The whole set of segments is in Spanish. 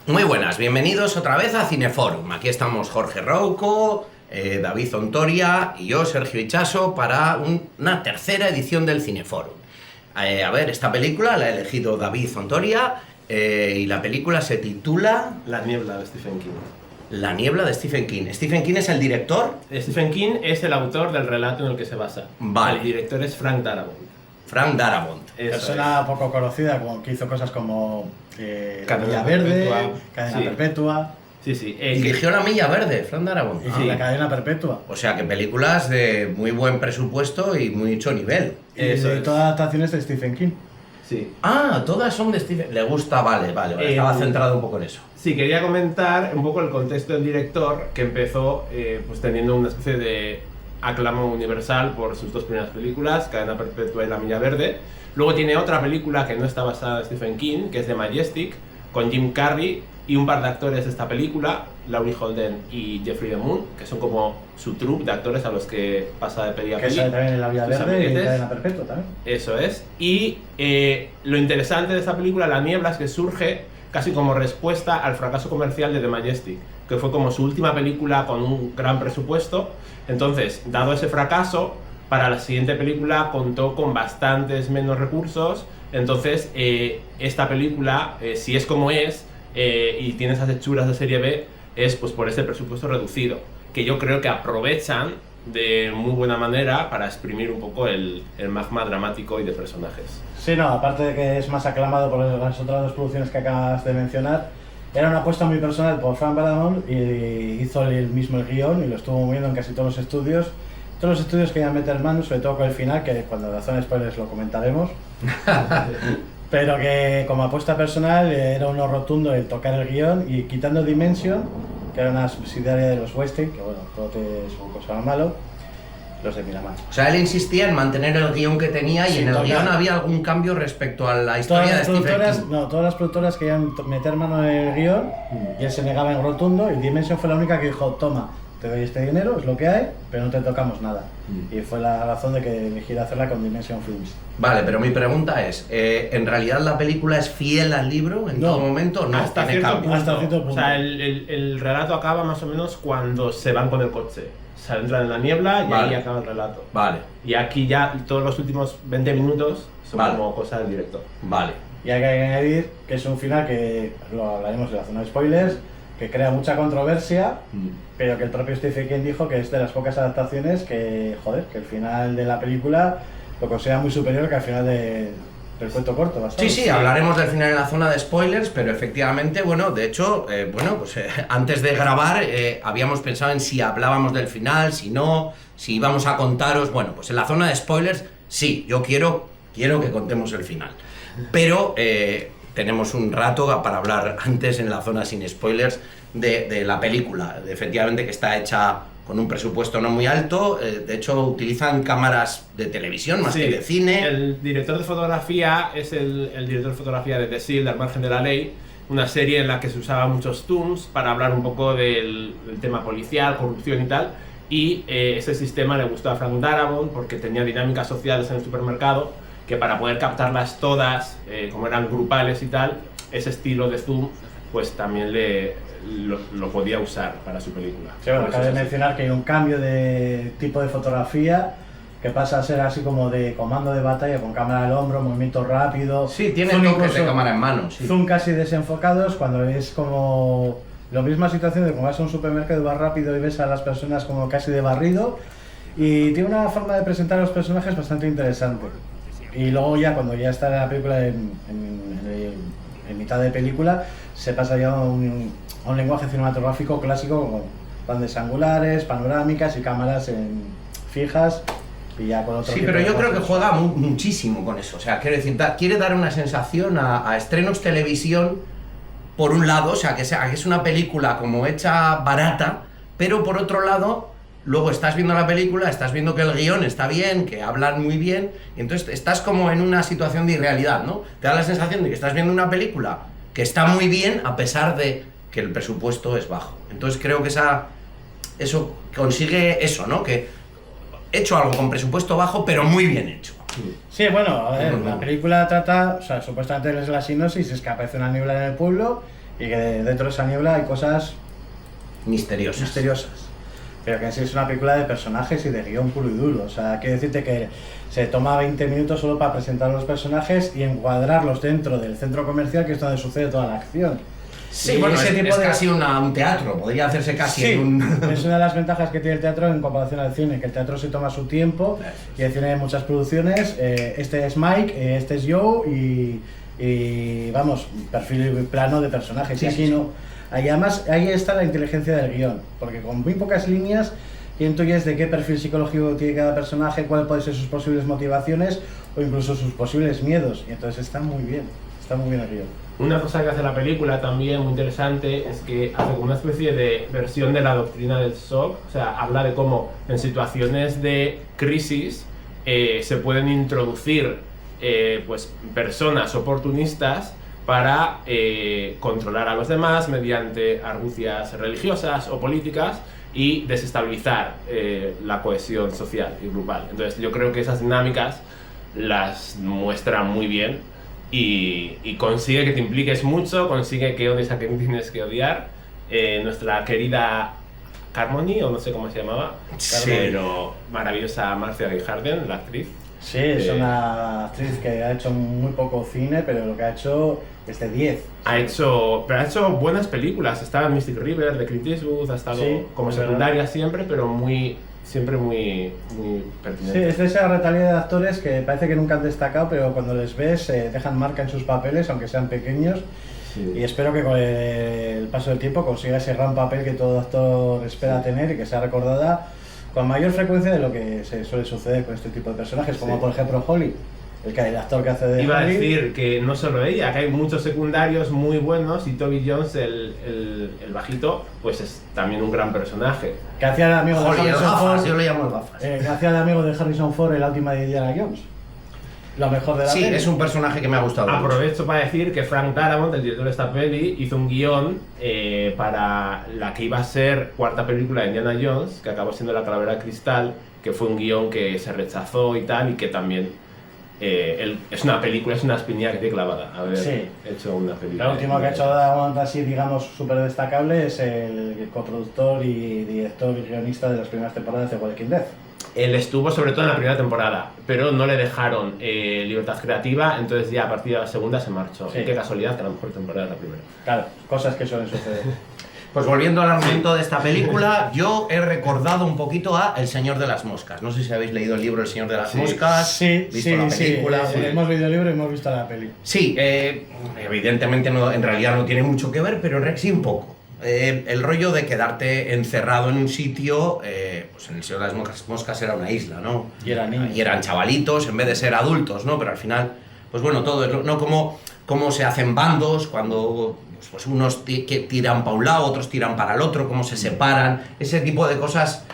Muy buenas, bienvenidos otra vez a Cineforum. Aquí estamos Jorge Rouco, David Ontoria y yo, Sergio Ichaso, para una tercera edición del Cineforum. A ver, esta película la ha elegido David Ontoria y la película se titula... La niebla de Stephen King. La niebla de Stephen King. ¿Stephen King es el director? Stephen King es el autor del relato en el que se basa. Vale. El director es Frank Darabont. Frank Darabont. Persona poco conocida, que hizo cosas como La Cadena Milla Verde, Perpetua. Cadena Sí. Perpetua Sí. Dirigió La Milla Verde, Frank Darabont. y La Cadena Perpetua. O sea que películas de muy buen presupuesto y mucho nivel. Eso Y es. todas adaptaciones de Stephen King. Sí. Ah, todas son de Stephen... Le gusta, vale. Estaba centrado un poco en eso. Sí, quería comentar un poco el contexto del director, que empezó pues teniendo una especie de aclamo universal por sus dos primeras películas, Cadena Perpetua y La Milla Verde. Luego tiene otra película que no está basada en Stephen King, que es The Majestic, con Jim Carrey y un par de actores de esta película, Laurie Holden y Jeffrey DeMunn, que son como su troupe de actores a los que pasa de peli a Que peli. sale también en La Milla Sus Verde y amiguetes. Cadena Perpetua también. Eso es. Y lo interesante de esta película, La Niebla, es que surge casi como respuesta al fracaso comercial de The Majestic, que fue como su última película con un gran presupuesto. Entonces, dado ese fracaso, para la siguiente película contó con bastantes menos recursos. Entonces, esta película, si es como es, y tiene esas hechuras de serie B, es pues por ese presupuesto reducido, que yo creo que aprovechan de muy buena manera para exprimir un poco el magma dramático y de personajes. Sí, no, aparte de que es más aclamado por las otras dos producciones que acabas de mencionar, era una apuesta muy personal por Frank Darabont y hizo él mismo el guión y lo estuvo moviendo en casi todos los estudios. Todos los estudios querían meter manos, sobre todo con el final, que cuando la zona de spoilers lo comentaremos. Pero que como apuesta personal era uno rotundo el tocar el guión y quitando Dimension, que era una subsidiaria de los Weinstein, que bueno, todo es un cosa malo, los de Miramar. O sea, él insistía en mantener el guión que tenía y Sí, en el total. guión había algún cambio respecto a la historia de Stephen King. Todas las productoras querían meter mano en el guión y él se negaba en rotundo y Dimension fue la única que dijo, toma, te doy este dinero, es lo que hay, pero no te tocamos nada. Y fue la razón de que eligiera hacerla con Dimension Films. Vale, pero mi pregunta es, ¿en realidad la película es fiel al libro en No, todo momento? No, hasta tiene cierto cambios. punto. Hasta cierto punto. O sea, el relato acaba más o menos cuando se van con el coche. Se entran en la niebla y Vale. ahí acaba el relato. Vale, Y aquí ya todos los últimos 20 minutos son Vale. como cosa del director. vale. Y hay que añadir que es un final que, lo hablaremos en la zona de spoilers, que crea mucha controversia, pero que el propio Stephen King dijo que es de las pocas adaptaciones que, joder, que el final de la película lo considera muy superior que al final del cuento corto. ¿bastante? Sí, hablaremos del final en la zona de spoilers, pero efectivamente, bueno, de hecho, antes de grabar habíamos pensado en si hablábamos del final, si no, si íbamos a contaros, bueno, pues en la zona de spoilers, sí, yo quiero que contemos el final, pero tenemos un rato para hablar antes en la zona sin spoilers de la película, efectivamente que está hecha con un presupuesto no muy alto, de hecho utilizan cámaras de televisión más que de cine. El director de fotografía es el director de fotografía de The Shield, Al margen de la ley, una serie en la que se usaban muchos zooms para hablar un poco del tema policial, corrupción y tal. Y ese sistema le gustó a Frank Darabont porque tenía dinámicas sociales en el supermercado que para poder captarlas todas, como eran grupales y tal, ese estilo de zoom pues también lo podía usar para su película. Sí, bueno, Por eso cabe es así. mencionar que hay un cambio de tipo de fotografía que pasa a ser así como de comando de batalla con cámara al hombro, movimiento rápido. Sí, tiene zoom toques de incluso- cámara en mano, sí. Zoom casi desenfocados cuando es como la misma situación de como vas a un supermercado y vas rápido y ves a las personas como casi de barrido y tiene una forma de presentar a los personajes bastante interesante. Y luego ya cuando ya está la película en mitad de película se pasa ya a un lenguaje cinematográfico clásico con grandes angulares, panorámicas y cámaras fijas y ya con otro Sí, tipo pero de yo creo que cosas. juega muchísimo con eso. O sea, quiero decir, quiere dar una sensación a estrenos televisión, por un lado, o sea, que es una película como hecha barata, pero por otro lado, luego estás viendo la película, estás viendo que el guión está bien, que hablan muy bien, y entonces estás como en una situación de irrealidad, ¿no? Te da la sensación de que estás viendo una película que está muy bien a pesar de que el presupuesto es bajo. Entonces creo que eso consigue eso, ¿no? Que hecho algo con presupuesto bajo, pero muy bien hecho. Sí, bueno, a ver, la película trata, o sea, supuestamente es la sinopsis, es que aparece una niebla en el pueblo y que dentro de esa niebla hay cosas misteriosas. Pero que en sí es una película de personajes y de guión puro y duro. O sea, quiero decirte que se toma 20 minutos solo para presentar a los personajes y encuadrarlos dentro del centro comercial, que es donde sucede toda la acción. Sí, Y bueno, ese es tipo de... casi un teatro, podría hacerse casi Sí, en un... es una de las ventajas que tiene el teatro en comparación al cine, que el teatro se toma su tiempo y el cine hay muchas producciones. Este es Mike, este es Joe y vamos, perfil plano de personajes. Sí, y aquí sí, no. Además, ahí está la inteligencia del guión, porque con muy pocas líneas intuyes de qué perfil psicológico tiene cada personaje, cuáles pueden ser sus posibles motivaciones o incluso sus posibles miedos. Y entonces está muy bien el guión. Una cosa que hace la película también muy interesante es que hace como una especie de versión de la doctrina del shock, o sea, habla de cómo en situaciones de crisis se pueden introducir pues personas oportunistas para controlar a los demás mediante argucias religiosas o políticas y desestabilizar la cohesión social y grupal. Entonces yo creo que esas dinámicas las muestra muy bien y consigue que te impliques mucho, consigue que odies a quien tienes que odiar. Nuestra querida Carmody, o no sé cómo se llamaba, Sí. pero maravillosa Marcia Gay Harden, la actriz. Sí, es una actriz que ha hecho muy poco cine, pero lo que ha hecho es de 10. Ha hecho buenas películas. Estaba en Mystic River de Clint Eastwood, ha estado Sí, como es secundaria siempre, pero siempre muy Sí, pertinente. es de esa retalia de actores que parece que nunca han destacado, pero cuando les ves dejan marca en sus papeles, aunque sean pequeños. Sí. Y espero que con el paso del tiempo consiga ese gran papel que todo actor espera tener y que sea recordada con mayor frecuencia de lo que se suele suceder con este tipo de personajes, como Sí. por ejemplo Holly, el actor que hace de Iba a Holly. decir que no solo ella, que hay muchos secundarios muy buenos y Toby Jones, el bajito, pues es también un gran personaje. Que hacía de amigo de Holly, el Harrison gafas, Ford, yo le llamo el gafas. que hacía de amigo de Harrison Ford en la última de Indiana Jones. Lo mejor de la Sí, peli. es un personaje que me ha gustado mucho. Aprovecho para decir que Frank Darabont, el director de esta peli, hizo un guión para la que iba a ser cuarta película de Indiana Jones, que acabó siendo La Calavera de Cristal, que fue un guión que se rechazó y tal, y que también es una película, es una espinilla que tiene clavada haber Sí. hecho una película. La última que ha hecho Darabont así, digamos, súper destacable es el coproductor y director y guionista de las primeras temporadas de Walking Dead. Él estuvo sobre todo en la primera temporada, pero no le dejaron libertad creativa, entonces ya a partir de la segunda se marchó. Sí. Y qué casualidad que la mejor temporada es la primera. Claro, cosas que suelen suceder. Pues volviendo al argumento de esta película, yo he recordado un poquito a El Señor de las Moscas. No sé si habéis leído el libro El Señor de las Moscas, Sí, visto la película. sí. Hemos leído el libro y hemos visto la peli. Sí, evidentemente no, en realidad no tiene mucho que ver, pero sí un poco. El rollo de quedarte encerrado en un sitio, pues en El Señor de las Moscas era una isla, ¿no? Y eran niños. Y eran chavalitos en vez de ser adultos, ¿no? Pero al final, pues bueno, todo es, ¿no? Cómo se hacen bandos cuando pues unos que tiran para un lado, otros tiran para el otro, cómo se separan, ese tipo de cosas.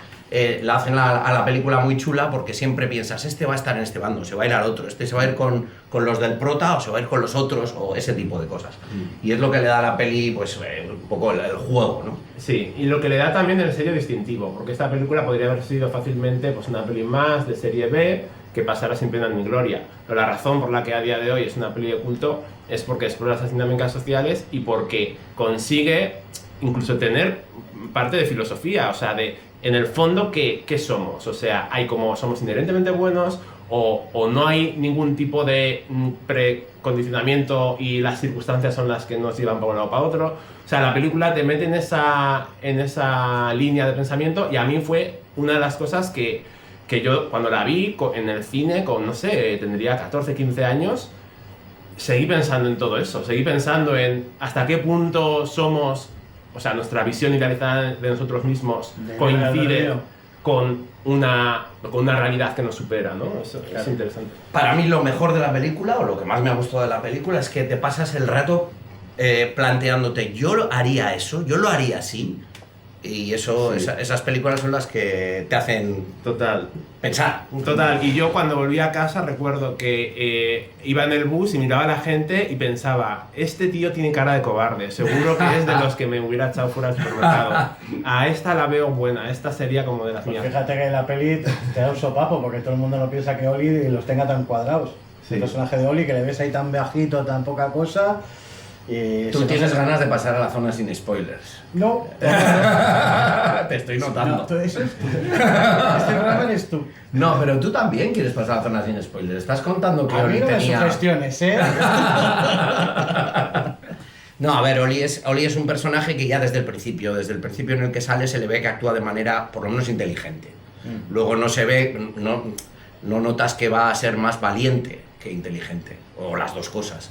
La hacen a la película muy chula porque siempre piensas, este va a estar en este bando, se va a ir al otro, este se va a ir con los del prota o se va a ir con los otros o ese tipo de cosas. Y es lo que le da a la peli pues un poco el juego, ¿no? Sí, y lo que le da también el sello distintivo, porque esta película podría haber sido fácilmente pues una peli más de serie B que pasara sin pena ni gloria. Pero la razón por la que a día de hoy es una peli de culto es porque explora esas dinámicas sociales y porque consigue incluso tener parte de filosofía, o sea, en el fondo, ¿qué somos? O sea, hay como somos inherentemente buenos o no hay ningún tipo de precondicionamiento y las circunstancias son las que nos llevan para un lado o para otro. O sea, la película te mete en esa línea de pensamiento y a mí fue una de las cosas que yo cuando la vi en el cine, no sé, tendría 14, 15 años, seguí pensando en todo eso, seguí pensando en hasta qué punto somos... O sea, nuestra visión idealizada de nosotros mismos coincide con una realidad que nos supera, ¿no? Eso es interesante. Para mí lo mejor de la película, o lo que más me ha gustado de la película, es que te pasas el rato planteándote, yo haría eso, yo lo haría así. Y eso, Sí. esas películas son las que te hacen Total. pensar. Total, y yo cuando volví a casa recuerdo que iba en el bus y miraba a la gente y pensaba, este tío tiene cara de cobarde, seguro que es de los que me hubiera echado fuera del supermercado. A esta la veo buena, esta sería como de las Pues mías. fíjate que en la peli te da un sopapo porque todo el mundo no piensa que Oli los tenga tan cuadrados. Sí. El personaje de Oli, que le ves ahí tan bajito, tan poca cosa, Y Tú se tienes nos- ganas de pasar a la zona sin spoilers. No. Te estoy notando. No, tú eres tú. Este programa eres tú. No, pero tú también quieres pasar a la zona sin spoilers. Estás contando que A mí Oli no me tenía... sugestiones, ¿eh? No, a ver, Oli es un personaje que ya desde el principio en el que sale, se le ve que actúa de manera por lo menos inteligente. Luego no se ve, no notas que va a ser más valiente que inteligente, o las dos cosas.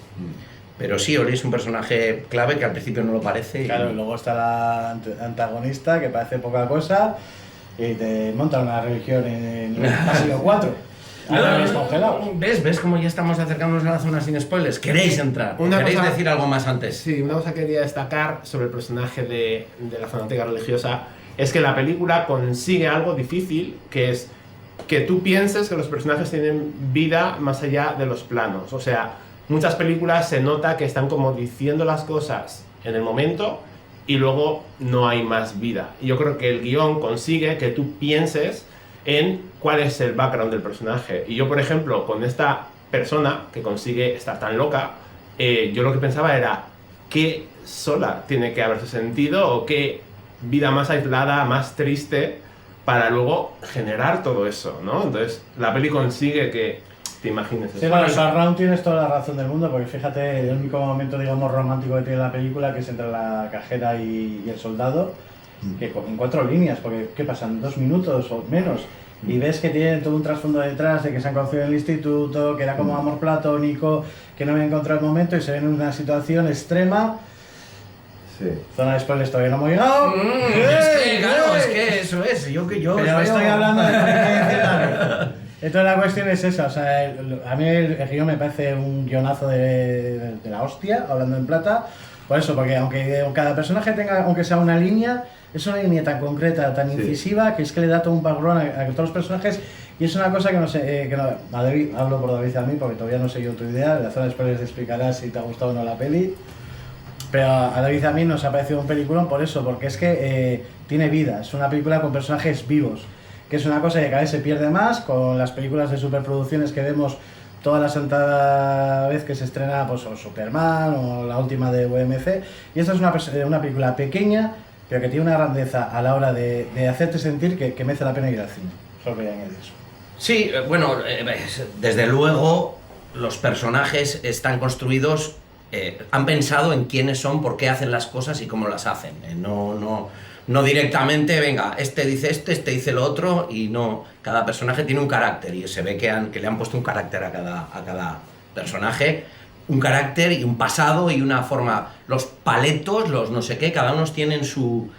Pero sí, Oli es un personaje clave que al principio no lo parece. Claro, y luego está la antagonista, que parece poca cosa, y te monta una religión en el pasillo 4. Ahora me has congelado. ¿Ves cómo ya estamos acercándonos a la zona sin spoilers? ¿Queréis entrar? Una ¿Queréis cosa- decir algo más antes? Sí, una cosa que quería destacar sobre el personaje de la fanática religiosa es que la película consigue algo difícil, que es que tú pienses que los personajes tienen vida más allá de los planos. O sea, muchas películas se nota que están como diciendo las cosas en el momento y luego no hay más vida. Y yo creo que el guión consigue que tú pienses en cuál es el background del personaje. Y yo, por ejemplo, con esta persona que consigue estar tan loca, yo lo que pensaba era qué sola tiene que haberse sentido o qué vida más aislada, más triste, para luego generar todo eso, ¿no? Entonces, la peli consigue que te imagines Sí, eso. no, el background tienes toda la razón del mundo, porque fíjate, el único momento, digamos, romántico que tiene la película, que es entre la cajera y el soldado, que en 4 líneas, porque ¿qué pasan? 2 minutos o menos. Y ves que tienen todo un trasfondo detrás de que se han conocido en el instituto, que era como amor platónico, que no me encontrado el momento y se ven en una situación extrema. Sí. Zona de spoilers todavía no hemos llegado. Es que, claro, es que eso es. Yo Pero os veo- estoy hablando de lo que quiere decir David. Entonces la cuestión es esa, o sea, a mí el guión me parece un guionazo de la hostia, hablando en plata, por eso, porque aunque cada personaje tenga, aunque sea una línea, es una línea tan concreta, tan incisiva, que es que le da todo un background a todos los personajes, y es una cosa que no sé, que no, a David, hablo por David a mí, porque todavía no sé yo tu idea, en la zona de spoilers te explicarás si te ha gustado o no la peli, pero a David a mí nos ha parecido un peliculón por eso, porque es que tiene vida, es una película con personajes vivos, que es una cosa que cada vez se pierde más con las películas de superproducciones que vemos toda la santa vez que se estrena, pues o Superman o la última de UMC, y esta es una película pequeña, pero que tiene una grandeza a la hora de hacerte sentir que merece la pena ir al cine. Solo quería añadir eso. Sí, bueno, desde luego los personajes están construidos, han pensado en quiénes son, por qué hacen las cosas y cómo las hacen. No directamente, venga, este dice lo otro, y no. Cada personaje tiene un carácter y se ve que le han puesto un carácter a cada personaje, un carácter y un pasado y una forma. Los paletos, los no sé qué, cada uno tienen su...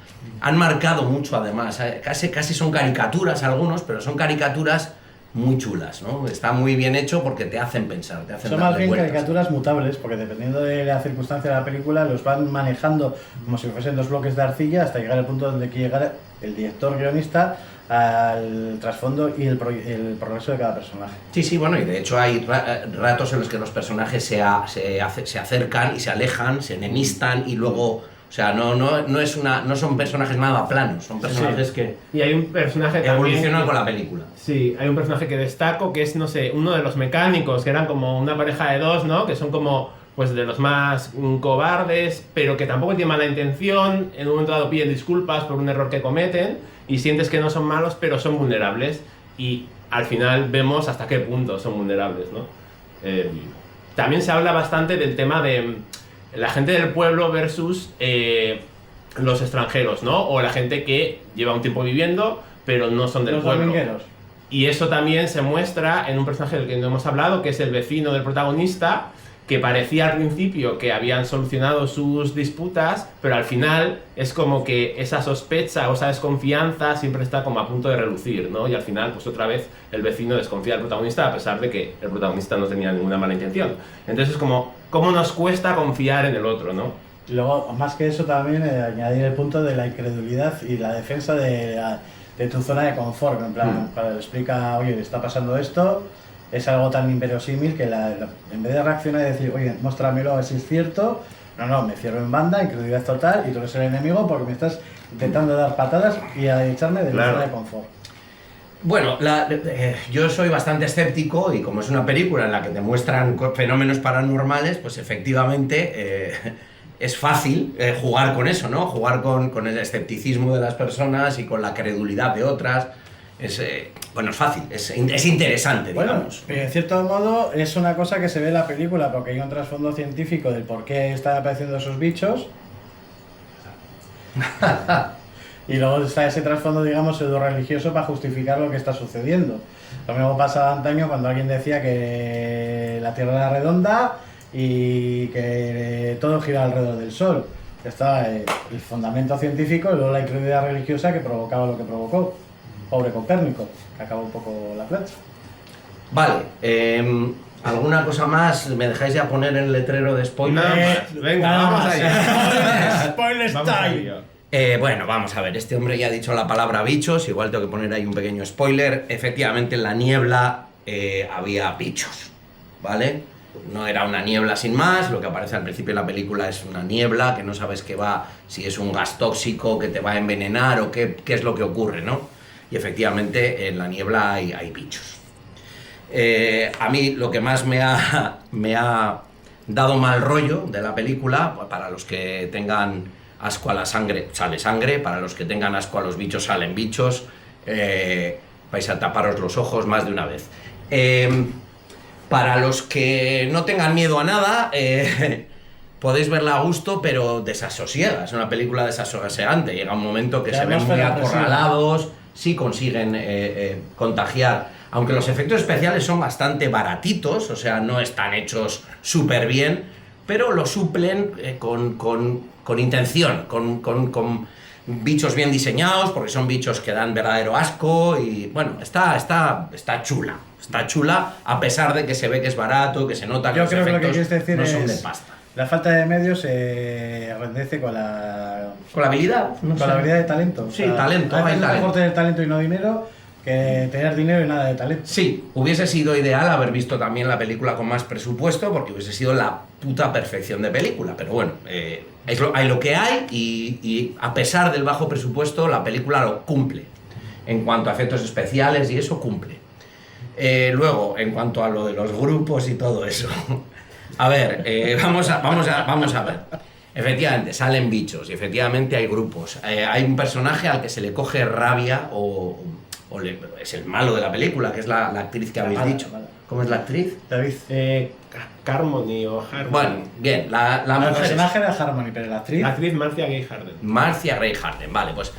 Han marcado mucho además, casi son caricaturas algunos, pero son caricaturas muy chulas, ¿no? Está muy bien hecho porque te hacen pensar, te hacen Son más darle bien vueltas. caricaturas mutables, porque dependiendo de la circunstancia de la película, los van manejando como si fuesen 2 bloques de arcilla hasta llegar al punto donde quiere llegar el director guionista al trasfondo y el progreso de cada personaje. Sí, bueno, y de hecho hay ratos en los que los personajes se acercan y se alejan, se enemistan y luego... O sea, no son personajes nada planos, son personajes que Y hay un personaje también evolucionan que- con la película. Sí, hay un personaje que destaco que es, no sé, uno de los mecánicos, que eran como una pareja de 2, ¿no? Que son como, pues, de los más cobardes, pero que tampoco tienen mala intención. En un momento dado piden disculpas por un error que cometen y sientes que no son malos, pero son vulnerables. Y al final vemos hasta qué punto son vulnerables, ¿no? También se habla bastante del tema de la gente del pueblo versus los extranjeros, ¿no? O la gente que lleva un tiempo viviendo, pero no son del Los pueblo. domingueros. Y eso también se muestra en un personaje del que no hemos hablado, que es el vecino del protagonista, que parecía al principio que habían solucionado sus disputas, pero al final es como que esa sospecha o esa desconfianza siempre está como a punto de relucir, ¿no? Y al final, pues otra vez, el vecino desconfía del protagonista a pesar de que el protagonista no tenía ninguna mala intención. Entonces es como, ¿cómo nos cuesta confiar en el otro, no? Y luego, más que eso, también añadir el punto de la incredulidad y la defensa de tu zona de confort. En plan, cuando le explica, oye, le está pasando esto, es algo tan inverosímil que en vez de reaccionar y decir, oye, muéstramelo a ver si es cierto, no, me cierro en banda, incredulidad total, y tú eres el enemigo porque me estás intentando dar patadas y a echarme de mi Claro. zona de confort. Bueno, yo soy bastante escéptico y como es una película en la que te muestran fenómenos paranormales, pues efectivamente es fácil jugar con eso, ¿no? Jugar con el escepticismo de las personas y con la credulidad de otras. Bueno, es fácil, es interesante, Bueno, digamos. en cierto modo es una cosa que se ve en la película porque hay un trasfondo científico del por qué están apareciendo esos bichos. Y luego está ese trasfondo, digamos, pseudo-religioso para justificar lo que está sucediendo. Lo mismo pasaba antaño cuando alguien decía que la Tierra era redonda y que todo gira alrededor del Sol. Estaba el fundamento científico y luego la incredulidad religiosa que provocaba lo que provocó. Pobre Copérnico, que acabó un poco la plancha. Vale, ¿alguna cosa más? ¿Me dejáis ya poner el letrero de spoiler? Venga, vamos allá. Spoilers Vamos a time. ello. Bueno, vamos a ver, este hombre ya ha dicho la palabra bichos, igual tengo que poner ahí un pequeño spoiler. Efectivamente, en la niebla había bichos, ¿vale? No era una niebla sin más, lo que aparece al principio de la película es una niebla, que no sabes qué va, si es un gas tóxico que te va a envenenar o qué es lo que ocurre, ¿no? Y efectivamente, en la niebla hay bichos. A mí lo que más me ha dado mal rollo de la película, pues para los que tengan asco a la sangre, sale sangre, para los que tengan asco a los bichos, salen bichos, vais a taparos los ojos más de una vez. Para los que no tengan miedo a nada, podéis verla a gusto, pero desasosiega, es una película desasosegante, llega un momento que se ven muy acorralados, sí consiguen contagiar, aunque los efectos especiales son bastante baratitos, o sea, no están hechos súper bien, pero lo suplen con intención, con bichos bien diseñados, porque son bichos que dan verdadero asco y bueno, está chula, a pesar de que se ve que es barato, que se nota que Yo los creo que lo que efectos quieres decir no son de es pasta. la falta de medios se rendece con la ¿Con la habilidad? No con sé. la habilidad de talento. Sí, talento, hay es talento. mejor tener talento y no dinero que tener dinero y nada de talento. Sí, hubiese sido ideal haber visto también la película con más presupuesto, porque hubiese sido la puta perfección de película, pero bueno, hay lo que hay y a pesar del bajo presupuesto, la película lo cumple. En cuanto a efectos especiales y eso, cumple. Luego, en cuanto a lo de los grupos y todo eso, a ver, vamos a ver. Efectivamente, salen bichos y efectivamente hay grupos. Hay un personaje al que se le coge rabia es el malo de la película, que es la actriz que habéis mala, dicho. mala. ¿Cómo es la actriz? David. Carmody o Harmony. Bueno, bien, la El mujer personaje era Harmony, pero la actriz. La actriz Marcia Gay Harden. Marcia Gray Harden, vale, pues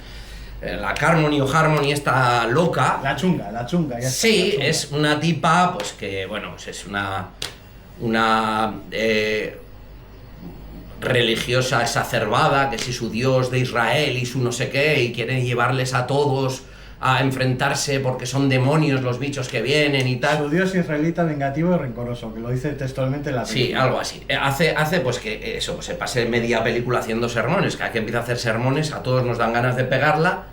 la Carmody o Harmony está loca. La chunga, ya está, Sí, la chunga. es una tipa, pues que, bueno, pues es una religiosa exacerbada, que si su Dios de Israel y su no sé qué, y quieren llevarles a todos a enfrentarse porque son demonios los bichos que vienen y tal. Su dios israelita vengativo y rencoroso, que lo dice textualmente en la película. Sí, algo así. Hace pues que eso, se pase media película haciendo sermones, cada que empieza a hacer sermones, a todos nos dan ganas de pegarla,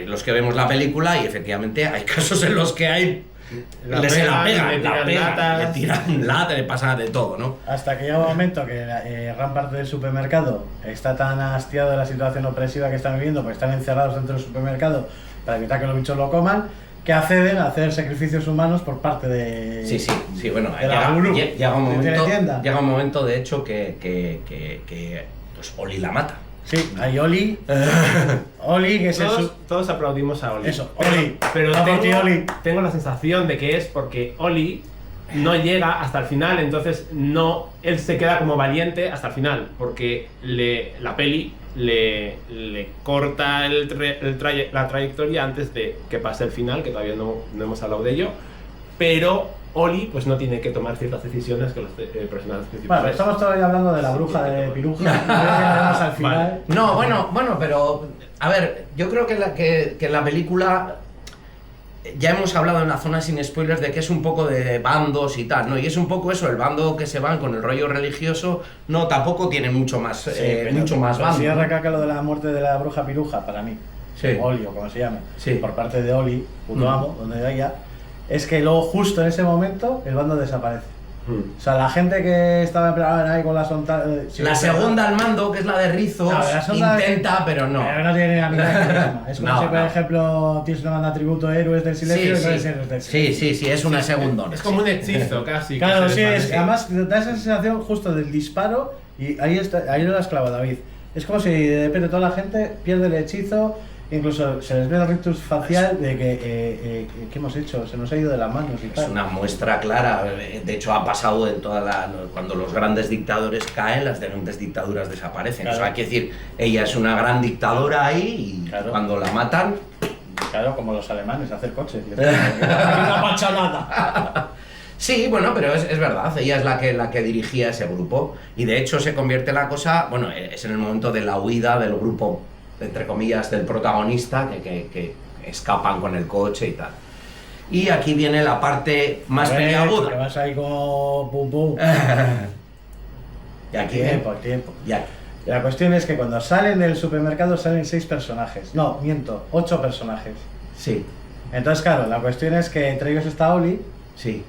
los que vemos la película, y efectivamente hay casos en los que hay... La le pegan, le tiran lata, le pasa de todo, ¿no? Hasta que llega un momento que gran parte del supermercado está tan hastiado de la situación opresiva que están viviendo, porque están encerrados dentro del supermercado para evitar que los bichos lo coman, que acceden a hacer sacrificios humanos por parte de... Sí, bueno, de la gurú. llega un ¿De momento, tienda? llega un momento, de hecho, que pues Oli la mata. Sí, hay Oli. Oli, que es Todos aplaudimos a Oli. Eso, Oli. Pero Vamos, tío, Oli. tengo la sensación de que es porque Oli no llega hasta el final, entonces él se queda como valiente hasta el final, porque la peli le corta la trayectoria antes de que pase el final, que todavía no hemos hablado de ello, pero Oli pues no tiene que tomar ciertas decisiones que los personajes principales. Bueno, estamos todavía hablando de la bruja de Piruja. Llegaremos al final. Vale. No, bueno, pero a ver, yo creo que la película ya hemos hablado en la zona sin spoilers de que es un poco de bandos y tal, ¿no? Y es un poco eso, el bando que se van con el rollo religioso, no, tampoco tiene mucho más bando. Si ¿no? arranca lo de la muerte de la bruja Piruja, para mí, Sí. Oli o como se llame, Sí. por parte de Oli, puto amo, donde vaya, es que luego justo en ese momento el bando desaparece. O sea, la gente que estaba en plan ahí con la sonda... La segunda al mando, que es la de Rizos, No, la sonda intenta, pero no. Pero no tiene ni la mitad de carisma. Es como No, si, por no. ejemplo, tienes una banda tributo de Héroes del Silencio y no eres Héroes del Silencio. Sí, es una segundona. Es como un hechizo casi. Claro, que se sí, desvanece. además da esa sensación justo del disparo y ahí lo has clavado, David. Es como si de repente toda la gente pierde el hechizo, incluso se les ve el rictus facial de que ¿qué hemos hecho? Se nos ha ido de las manos y Es tal. una muestra clara. De hecho, ha pasado en cuando los grandes dictadores caen, las grandes dictaduras desaparecen. Claro. O sea, hay que decir, ella es una gran dictadora ahí y Claro. cuando la matan. Claro, como los alemanes, hacer coches. Aquí no ha pasado nada. Sí, bueno, pero es verdad, ella es la que dirigía ese grupo y de hecho se convierte la cosa, bueno, es en el momento de la huida del grupo, entre comillas, del protagonista, que escapan con el coche y tal. Y aquí viene la parte más Que peliaguda. vas ahí como pum pum. Y aquí Tiempo. ya. Y la cuestión es que cuando salen del supermercado salen 6 personajes. No, miento, 8 personajes. Sí, Entonces, claro, la cuestión es que entre ellos está Oli, sí.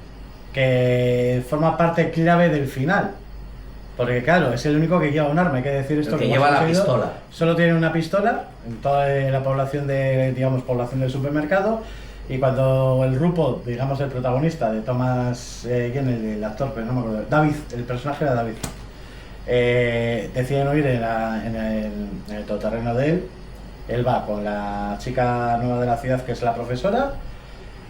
que forma parte clave del final. Porque claro, es el único que lleva un arma, hay que decir esto. El que como lleva has la oído. pistola. Solo tiene una pistola en toda la población población del supermercado. Y cuando el grupo, digamos el protagonista de Thomas, ¿quién es el actor? Pero no me acuerdo. David, el personaje era David. Deciden huir en el todoterreno de él. Él va con la chica nueva de la ciudad, que es la profesora,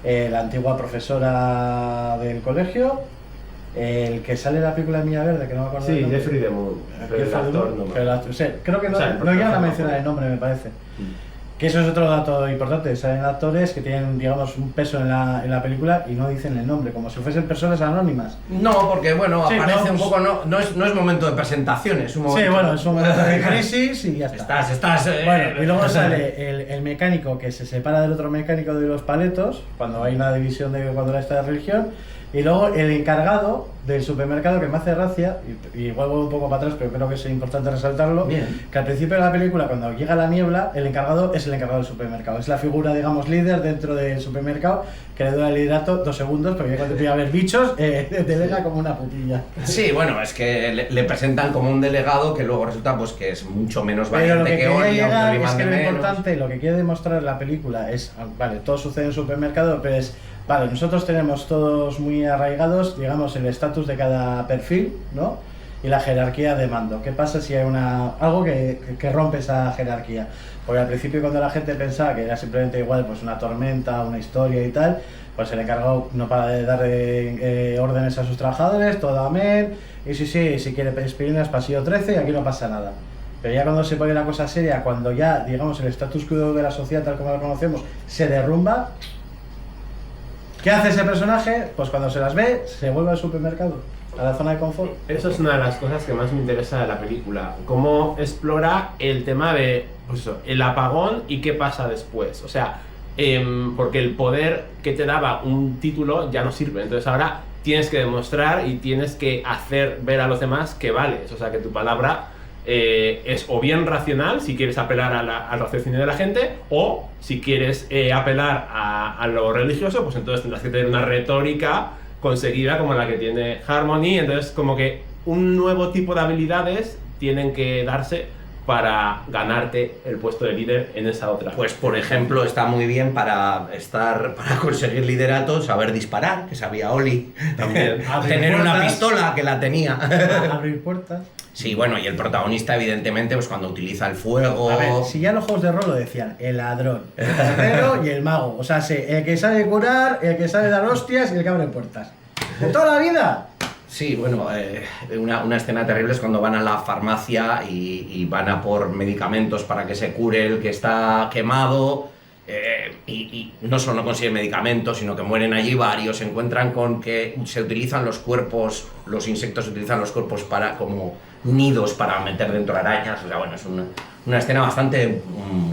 la antigua profesora del colegio, el que sale en la película de Milla Verde, que no me acuerdo. Sí, del nombre. Jeffrey Demoon. Pero el actor no me Pero o sea, creo que no, O sea, el no llegan a personaje mencionar no. el nombre, me parece. Que eso es otro dato importante, salen actores que tienen, digamos, un peso en la película y no dicen el nombre, como si fuesen personas anónimas. No, porque bueno, Sí, aparece no, un pues- poco, no es momento de presentación, es un momento. Sí, bueno, es un momento de crisis y ya está. Estás. Bueno, y luego sale el mecánico que se separa del otro mecánico de los paletos, cuando hay una división de cuando está de religión, y luego el encargado del supermercado, que me hace gracia, y vuelvo un poco para atrás, pero creo que es importante resaltarlo, Bien. que al principio de la película, cuando llega la niebla, el encargado es el encargado del supermercado, es la figura, digamos, líder dentro del supermercado, que le da el liderato 2 segundos, porque ya cuando empieza a haber bichos, delega como una putilla. Sí, bueno, es que le presentan como un delegado que luego resulta pues que es mucho menos Pero lo valiente que que quería Oli, aunque llegar Oli es mande que lo menos. importante, lo que quiere demostrar la película es, vale, todo sucede en el supermercado, pero es, vale, nosotros tenemos todos muy arraigados, digamos, el estatus de cada perfil, ¿no? Y la jerarquía de mando. ¿Qué pasa si hay algo que rompe esa jerarquía? Porque al principio cuando la gente pensaba que era simplemente igual, pues una tormenta, una historia y tal, pues el encargado no para de dar órdenes a sus trabajadores, todo amén, y sí, si quiere aspirinas, pasillo 13 y aquí no pasa nada. Pero ya cuando se pone la cosa seria, cuando ya, digamos, el status quo de la sociedad tal como la conocemos se derrumba, ¿qué hace ese personaje? Pues cuando se las ve, se vuelve al supermercado, a la zona de confort. Eso es una de las cosas que más me interesa de la película, cómo explora el tema de pues eso, el apagón y qué pasa después. O sea, porque el poder que te daba un título ya no sirve, entonces ahora tienes que demostrar y tienes que hacer ver a los demás que vales, o sea, que tu palabra es o bien racional si quieres apelar al raciocinio de la gente, o si quieres apelar a lo religioso, pues entonces tendrás que tener una retórica conseguida como la que tiene Harmony. Entonces como que un nuevo tipo de habilidades tienen que darse para ganarte el puesto de líder en esa otra. Pues por ejemplo está muy bien para conseguir liderato, saber disparar, que sabía Oli, También. tener una puertas. pistola que la tenía. Abrir puertas. Sí, bueno, y el protagonista evidentemente pues cuando utiliza el fuego. A ver, si ya en los juegos de rol lo decían, el ladrón, el cartero y el mago. O sea, el que sabe curar, el que sabe dar hostias y el que abre puertas. ¡De toda la vida! Sí, bueno, una escena terrible es cuando van a la farmacia y van a por medicamentos para que se cure el que está quemado, y no solo no consiguen medicamentos, sino que mueren allí varios, se encuentran con que se utilizan los cuerpos, los insectos utilizan los cuerpos para como nidos para meter dentro arañas, o sea, bueno, es una escena bastante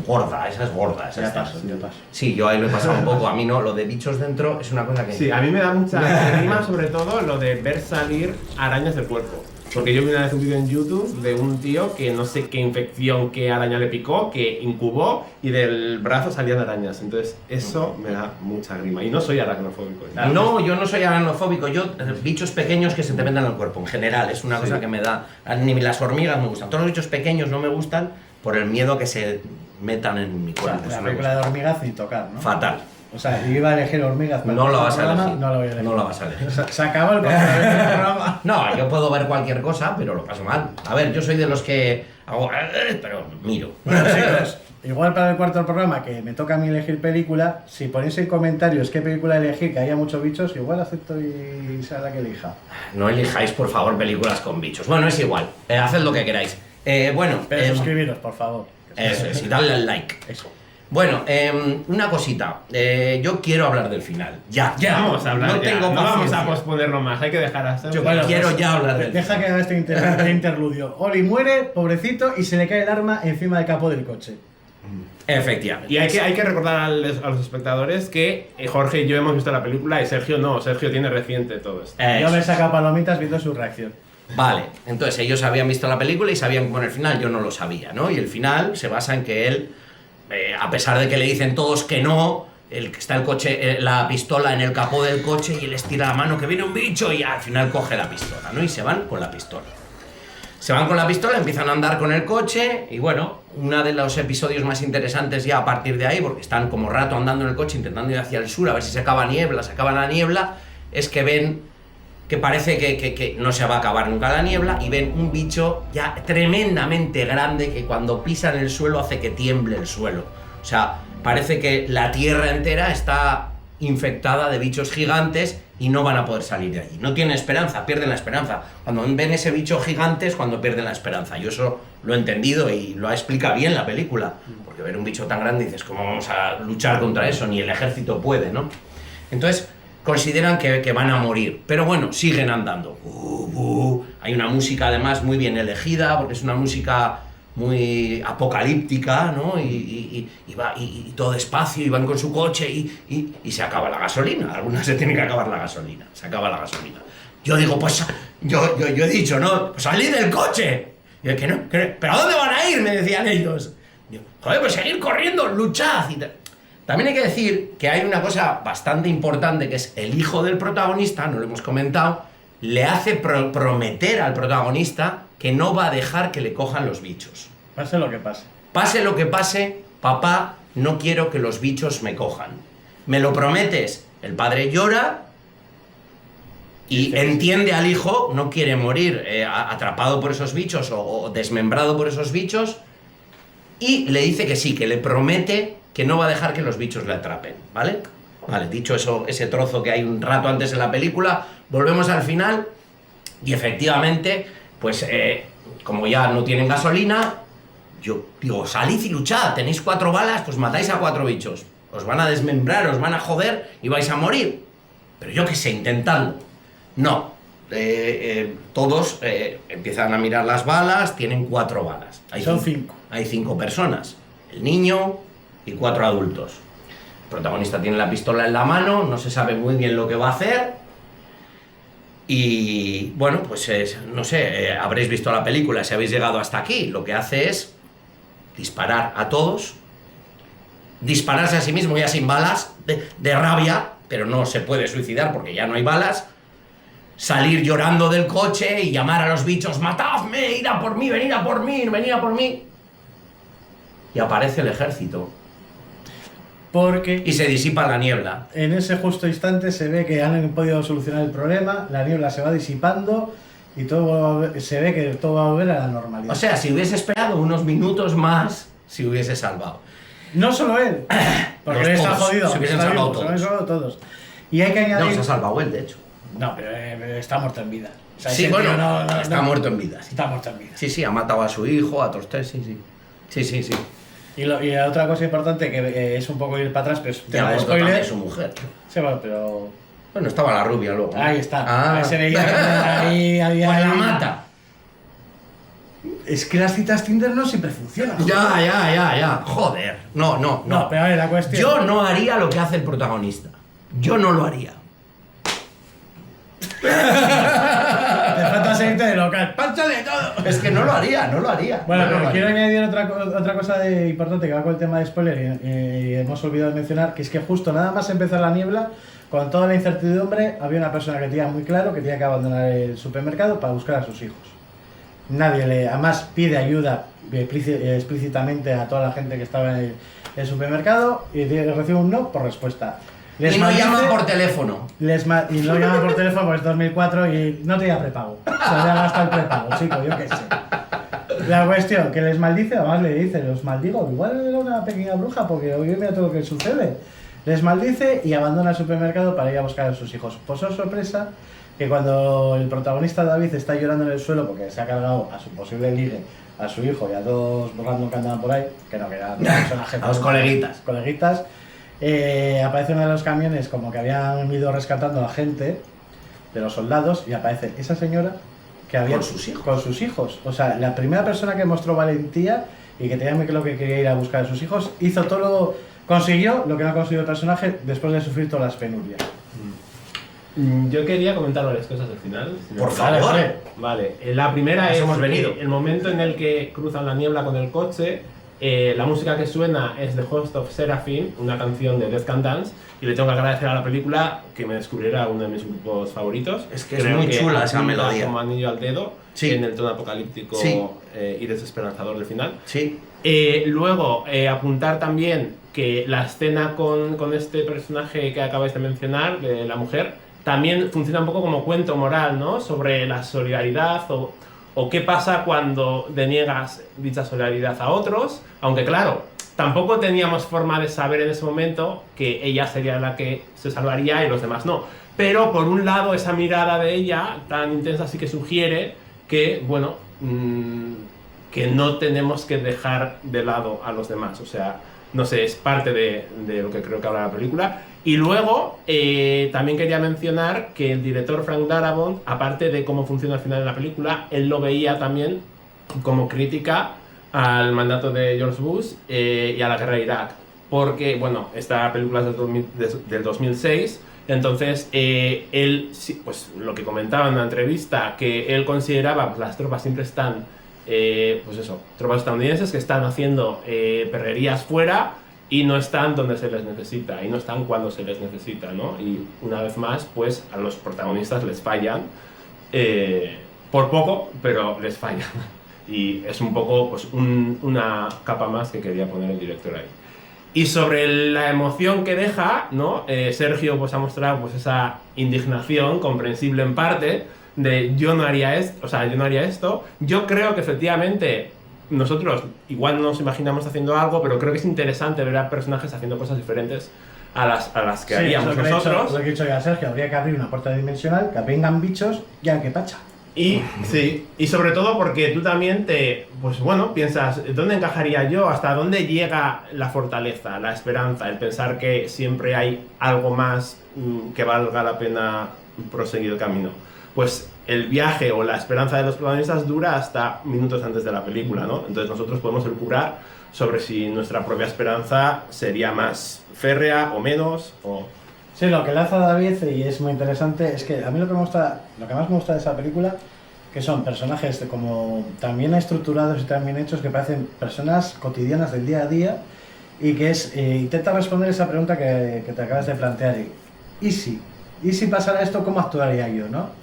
gorda, esa es gorda. Esa Ya escena. paso, ya paso. Sí, yo ahí lo he pasado un poco, a mí no, lo de bichos dentro es una cosa que... Sí, a mí me da mucha grima, sobre todo lo de ver salir arañas del cuerpo. Porque yo vi una vez un vídeo en YouTube de un tío que no sé qué infección, qué araña le picó, que incubó y del brazo salían arañas. Entonces eso me da mucha grima. Y no soy aracnofóbico. No, yo no soy aracnofóbico. Yo, bichos pequeños que se te metan al cuerpo, en general, es una cosa que me da... Ni las hormigas me gustan. Todos los bichos pequeños no me gustan por el miedo a que se metan en mi O sea, cuerpo. la Eso me película de gusta. hormigas y tocar, ¿no? Fatal. O sea, yo iba a elegir hormigas para No el lo vas a programa, elegir. No lo voy a elegir. No lo vas a elegir. Se acabó el programa. No, yo puedo ver cualquier cosa, pero lo paso mal. A ver, yo soy de los que hago... pero miro. Bueno, chicos, igual para el cuarto programa, que me toca a mí elegir película, si ponéis en comentarios qué película elegir, que haya muchos bichos, igual acepto y sea la que elija. No elijáis, por favor, películas con bichos. Bueno, es igual. Haced lo que queráis. Bueno, Pero suscribiros, por favor. eso es, y dadle al like. Eso. Bueno, una cosita. Yo quiero hablar del final. Ya. Vamos a hablar No ya. tengo No vamos paciencia. a posponerlo más, hay que dejar hasta... Yo quiero ya hablar del Deja que haga este interludio. Oli muere, pobrecito, y se le cae el arma encima del capó del coche. Efectivamente. Y hay que recordar a los espectadores que Jorge y yo hemos visto la película y Sergio no. Sergio tiene reciente todo esto. Yo me he Eso. sacado palomitas viendo su reacción. Vale, entonces ellos habían visto la película y sabían cómo era el final, yo no lo sabía, ¿no? Y el final se basa en que él, a pesar de que le dicen todos que no, el que está el coche, la pistola en el capó del coche y él estira la mano que viene un bicho y al final coge la pistola, ¿no? Y se van con la pistola. Se van con la pistola, empiezan a andar con el coche y bueno, uno de los episodios más interesantes ya a partir de ahí, porque están como rato andando en el coche intentando ir hacia el sur a ver si se acaba la niebla, es que ven que parece que no se va a acabar nunca la niebla y ven un bicho ya tremendamente grande que cuando pisan el suelo hace que tiemble el suelo. O sea, parece que la tierra entera está infectada de bichos gigantes y no van a poder salir de allí. No tienen esperanza, pierden la esperanza. Cuando ven ese bicho gigante es cuando pierden la esperanza. Yo eso lo he entendido y lo explica bien la película. Porque ver un bicho tan grande dices, ¿cómo vamos a luchar contra eso? Ni el ejército puede, ¿no? Entonces consideran que van a morir, pero bueno, siguen andando. Hay una música además muy bien elegida, porque es una música muy apocalíptica, ¿no? Y todo despacio, y van con su coche y se acaba la gasolina. Algunas se tiene que acabar la gasolina, se acaba la gasolina. Yo digo, pues yo he dicho, no, pues salid del coche. Y yo, que no, ¿pero a dónde van a ir? Me decían ellos. Digo, joder, pues seguir corriendo, luchad y tal. También hay que decir que hay una cosa bastante importante, que es el hijo del protagonista, no lo hemos comentado, le hace prometer al protagonista que no va a dejar que le cojan los bichos. Pase lo que pase. Pase lo que pase, papá, no quiero que los bichos me cojan. ¿Me lo prometes? El padre llora y entiende al hijo, no quiere morir atrapado por esos bichos o desmembrado por esos bichos, y le dice que sí, que le promete que no va a dejar que los bichos le atrapen, ¿vale? Vale, dicho eso, ese trozo que hay un rato antes en la película, volvemos al final y efectivamente, pues como ya no tienen gasolina, yo digo, salid y luchad, tenéis 4 balas, pues matáis a 4 bichos, os van a desmembrar, os van a joder y vais a morir. Pero yo qué sé, intentando. No, todos empiezan a mirar las balas, tienen 4 balas. Son 5. Hay 5 personas, el niño y 4 adultos. El protagonista tiene la pistola en la mano, no se sabe muy bien lo que va a hacer. Y bueno, pues no sé, habréis visto la película si habéis llegado hasta aquí. Lo que hace es disparar a todos, dispararse a sí mismo ya sin balas, de rabia, pero no se puede suicidar porque ya no hay balas. Salir llorando del coche y llamar a los bichos, matadme, id a por mí, venid a por mí, venid a por mí. Y aparece el ejército. Porque Y se disipa la niebla. en ese justo instante se ve que han podido solucionar el problema, la niebla se va disipando y todo se ve que todo va a volver a la normalidad. O sea, si hubiese esperado unos minutos más, se hubiese salvado. No solo él, porque Los él está todos, jodido. se hubiesen está salvado vivo, se todos. hubiesen salvado todos. Y hay que No, añadir... se ha salvado él, de hecho. No, pero está muerto en vida. O sea, Sí, ese bueno, tío no, está muerto en vida. Sí. Está muerto en vida. Sí, ha matado a su hijo, a todos tres, sí. Y la otra cosa importante que es un poco ir para atrás, pero es Y ha tema de muerto también spoiler. su mujer. Sí, bueno, pero Bueno, estaba la rubia luego. ahí está. Ah. Ahí se veía que ahí había... Pues la mata. Es que las citas Tinder no siempre funcionan. Ya. Joder. No. No, pero a ver, la cuestión... Yo no haría lo que hace el protagonista. Yo no lo haría. Te falta seguirte de local. ¡Pánchale todo! Es que no lo haría. Bueno, No pero lo quiero haría. añadir otra cosa importante que va con el tema de spoiler y hemos olvidado de mencionar, que es que justo nada más empezar la niebla, con toda la incertidumbre, había una persona que tenía muy claro que tenía que abandonar el supermercado para buscar a sus hijos. Además pide ayuda explícitamente a toda la gente que estaba en el supermercado y recibe un no por respuesta. Y no llama por teléfono. Y no llama por teléfono porque es 2004 y no tenía prepago. Se había gastado el prepago, chico, yo qué sé. La cuestión, que les maldice, además le dice, los maldigo, igual era una pequeña bruja porque hoy mira todo lo que sucede. Les maldice y abandona el supermercado para ir a buscar a sus hijos. Pues oh, sorpresa, que cuando el protagonista David está llorando en el suelo porque se ha cargado a su posible ligue, a su hijo y a dos random que andaban por ahí, que eran personajes. A los coleguitas. Aparece uno de los camiones como que habían ido rescatando a gente de los soldados y aparece esa señora que había con sus hijos. O sea, la primera persona que mostró valentía y que tenía muy claro que quería ir a buscar a sus hijos, hizo todo consiguió lo que no consiguió el personaje después de sufrir todas las penurias. Yo quería comentar varias cosas al final. Por favor. Vale. La primera es hemos venido. El momento en el que cruzan la niebla con el coche. La música que suena es The Host of Seraphim, una canción de Death Can Dance, y le tengo que agradecer a la película que me descubriera uno de mis grupos favoritos. Es que creo es muy chula esa melodía. Como anillo al dedo, sí. En el tono apocalíptico sí. Y desesperanzador del final. Sí. Luego, apuntar también que la escena con este personaje que acabáis de mencionar, de la mujer, también funciona un poco como cuento moral, ¿no? Sobre la solidaridad o qué pasa cuando deniegas dicha solidaridad a otros, aunque claro, tampoco teníamos forma de saber en ese momento que ella sería la que se salvaría y los demás no. Pero por un lado esa mirada de ella tan intensa sí que sugiere que, bueno, que no tenemos que dejar de lado a los demás, o sea, no sé, es parte de lo que creo que habla la película. Y luego, también quería mencionar que el director Frank Darabont, aparte de cómo funciona al final de la película, él lo veía también como crítica al mandato de George Bush y a la guerra de Irak. Porque, bueno, esta película es del 2006, entonces él, pues lo que comentaba en una entrevista, que él consideraba, pues las tropas siempre están, pues eso, tropas estadounidenses que están haciendo perrerías fuera, y no están donde se les necesita, y no están cuando se les necesita, ¿no? Y una vez más, pues a los protagonistas les fallan, por poco, pero les fallan. Y es un poco, pues, una capa más que quería poner el director ahí. Y sobre la emoción que deja, ¿no? Sergio pues ha mostrado pues esa indignación, comprensible en parte, de yo no haría esto, o sea, yo no haría esto. Yo creo que efectivamente nosotros igual no nos imaginamos haciendo algo, pero creo que es interesante ver a personajes haciendo cosas diferentes a las que haríamos nosotros. Lo que he dicho ya, Sergio, habría que abrir una puerta dimensional, que vengan bichos y al que pacha. Y sí, y sobre todo porque tú también pues bueno, piensas, ¿dónde encajaría yo? ¿Hasta dónde llega la fortaleza, la esperanza, el pensar que siempre hay algo más que valga la pena proseguir el camino? Pues el viaje o la esperanza de los protagonistas dura hasta minutos antes de la película, ¿no? Entonces nosotros podemos elucubrar sobre si nuestra propia esperanza sería más férrea o menos, o... Sí, lo que lanza David, y es muy interesante, es que a mí lo que más me gusta de esa película, que son personajes como también estructurados y también hechos, que parecen personas cotidianas del día a día, y que intenta responder esa pregunta que te acabas de plantear. ¿Y si pasara esto, cómo actuaría yo, no?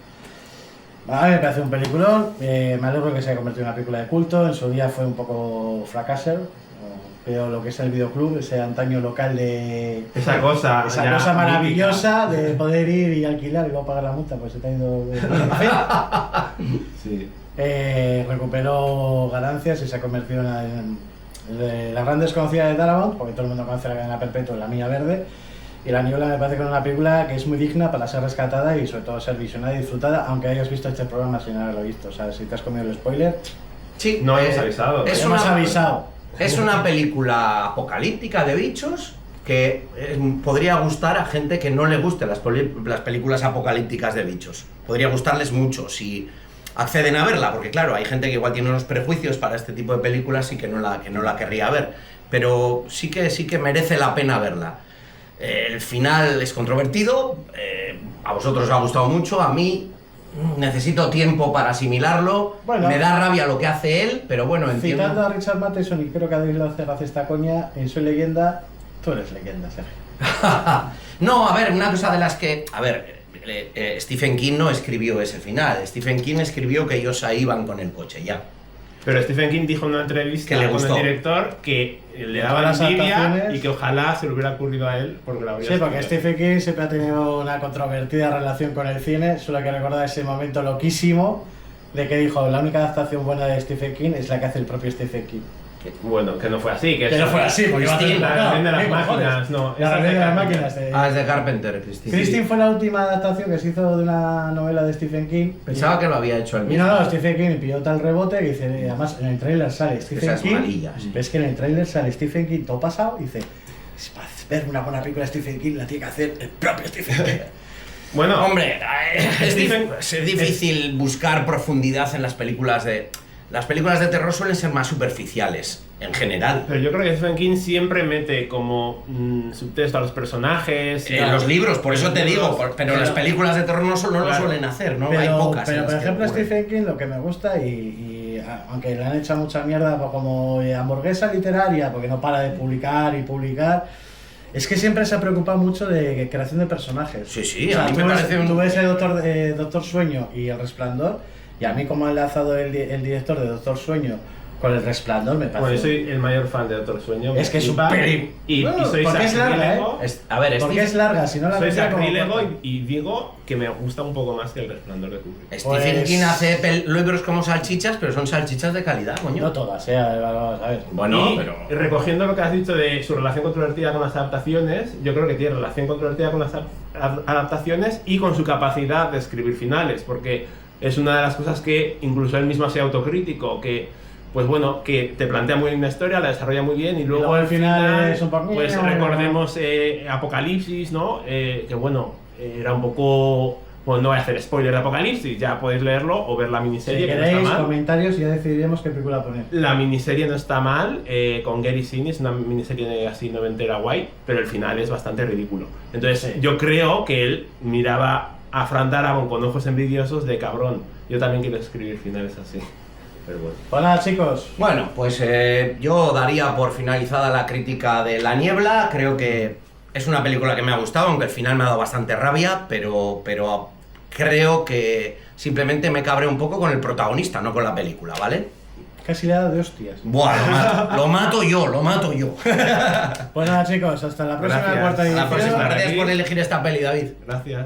A mí me parece un peliculón, me alegro que se haya convertido en una película de culto, en su día fue un poco fracaser, pero lo que es el videoclub, ese antaño local de... Esa cosa maravillosa de poder ir y alquilar y luego pagar la multa, pues se te ha ido de sí. Recuperó ganancias y se ha convertido en la gran desconocida de Darabont, porque todo el mundo conoce La Cadena Perpetua y La Milla Verde. Y La Niebla me parece que es una película que es muy digna para ser rescatada y sobre todo ser visionada y disfrutada, aunque hayas visto este programa sin haberlo visto. O sea, si te has comido el spoiler... Sí, no hayas avisado. Hemos avisado. Es una película apocalíptica de bichos que podría gustar a gente que no le guste las películas apocalípticas de bichos. Podría gustarles mucho si acceden a verla, porque claro, hay gente que igual tiene unos prejuicios para este tipo de películas y que no la querría ver. Pero sí que merece la pena verla. El final es controvertido, a vosotros os ha gustado mucho, a mí necesito tiempo para asimilarlo, Bueno. me da rabia lo que hace él, pero bueno, entiendo. Citando a Richard Matheson, y creo que David Lozer hace esta coña, en Soy Leyenda, tú eres leyenda, Sergio. No, a ver, una cosa de las que... A ver, Stephen King no escribió ese final. Stephen King escribió que ellos ahí iban con el coche, ya. Pero Stephen King dijo en una entrevista Que le con gustó. el director que le Todas daba las envidia adaptaciones. y que ojalá se le hubiera ocurrido a él porque lo habría Sí, porque escrito. Stephen King siempre ha tenido una controvertida relación con el cine. Solo hay que recordar ese momento loquísimo de que dijo: la única adaptación buena de Stephen King es la que hace el propio Stephen King. Bueno, que no fue así. Que Que no fue así, porque iba a hacer la un rebelión de las ¿qué cojones? máquinas, no. La esa rebelión de las Carpenter. máquinas. Ah, es de Carpenter, Christine. Christine fue la última adaptación que se hizo de una novela de Stephen King. Pensaba que lo había hecho él Y mismo. no, Stephen King pilló tal rebote que dice, además en el tráiler sale Esa Stephen es King. malilla, sí. Ves que en el tráiler sale Stephen King todo pasado y dice: "Es para ver una buena película de Stephen King la tiene que hacer el propio Stephen King". Bueno, Hombre, Stephen- es difícil buscar profundidad en las películas de... Las películas de terror suelen ser más superficiales, en general. pero yo creo que Stephen King siempre mete como subtexto a los personajes. En los libros, por eso te digo, pero pero- las películas de terror no lo Claro. suelen hacer, ¿no? Pero, Hay pocas. en pero las por que ejemplo, ocurre. Stephen King lo que me gusta, aunque le han hecho mucha mierda como hamburguesa literaria, porque no para de publicar y publicar, es que siempre se ha preocupado mucho de creación de personajes. Sí, sí, O sea, a mí tú me ves- parece un... Tú ves el Doctor Sueño y El Resplandor, y a mí como ha enlazado el director de Doctor Sueño con El Resplandor, me Bueno, yo parece... soy el mayor fan de Doctor Sueño. Es que es un flipa, peli- y Bueno, soy porque es larga, sacrílego. A ver, Porque es larga, si no la Soy vería como sacrílego corta. y digo que me gusta un poco más que El Resplandor de Kubrick. Stephen Pues- King hace libros como salchichas, pero son salchichas de calidad, coño. No todas, vamos a ver. Bueno, Y pero... recogiendo lo que has dicho de su relación controvertida con las adaptaciones, yo creo que tiene relación controvertida con las adaptaciones y con su capacidad de escribir finales, porque es una de las cosas que incluso él mismo ha sido autocrítico, que pues bueno, que te plantea muy bien una historia, la desarrolla muy bien y luego luego el final es un poco- pues recordemos Apocalipsis, ¿no? Que bueno, era un poco... Bueno, no voy a hacer spoiler de Apocalipsis, ya podéis leerlo o ver la Si miniserie, que no está queréis, mal. comentarios y ya decidiremos qué película poner. La miniserie no está mal, con Gary Sinise, una miniserie así noventera guay, pero el final es bastante ridículo. Entonces Sí. yo creo que él miraba a Frank Darabont con ojos envidiosos de cabrón. Yo también quiero escribir finales así. Pero bueno. Pues nada, chicos. Bueno, pues yo daría por finalizada la crítica de La Niebla. Creo que es una película que me ha gustado, aunque el final me ha dado bastante rabia, pero creo que simplemente me cabré un poco con el protagonista, no con la película, ¿vale? Casi le ha dado de hostias. Buah, lo mato yo. Pues nada, chicos, hasta la próxima Gracias. cuarta A la edición. La próxima. Estar Gracias aquí. por elegir esta peli, David. Gracias.